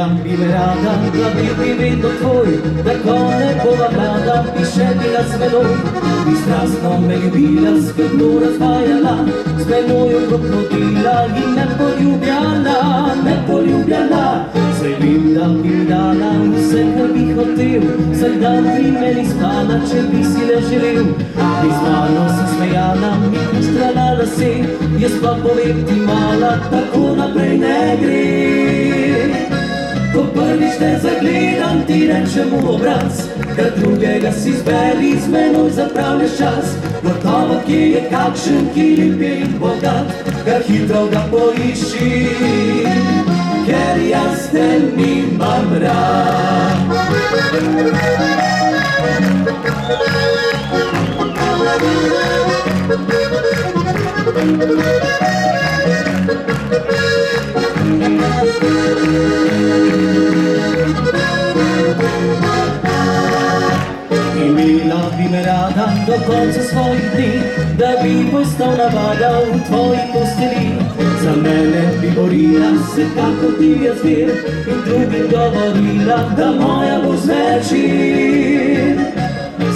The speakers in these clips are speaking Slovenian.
bi me rada, da bi vedno tvoj, tako ne bova mlada, bi še bila z menoj. Bi strastno me ljubila, skrbno razvajala, z menoj okrog hodila in me poljubljala. Zdaj vem, da bi mi dala vse, kar bi hotel, vsak dan pri meni spala, če bi si le želel. Bi z mano se smejala, mi kuštrala lase, jaz pa povem ti mala, tako naprej ne gre. Ko prvič te zagledam, ti rečem v obraz, kad drugega si izberi, z menoj zapravljaš čas. Gotovo, kje je kakšen, ki lep je in bogat, kar hitro ga poišči, ker jaz te nimam rad. Imela bi me rada do konca svojih dni, da bi postal navada v tvoji posteli. Za mene bi borila se kako divja zver in drugim govorila, da moja bo zvečer.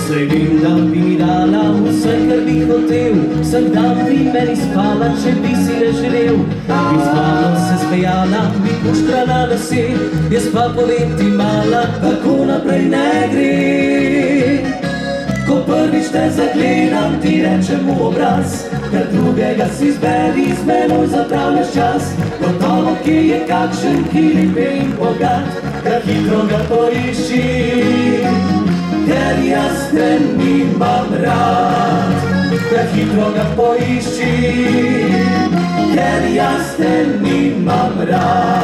Saj vem, da bi mi dala vse, kar bi hotel, vsak dan pri meni spala, če bi si le želel. Bi z mano se smejala, bi kuštrala lase, jaz pa povem ti mala, tako naprej ne gre. Ko prvič te zagledam, ti rečem v obraz, kar drugega si izberi, z menoj zapravljaš čas. Gotovo, kje je kakšen, ki lep je in bogat, kar hitro ga poišči, ker jaz te nimam rad. Kar hitro ga poišči, ker jaz te nimam rad.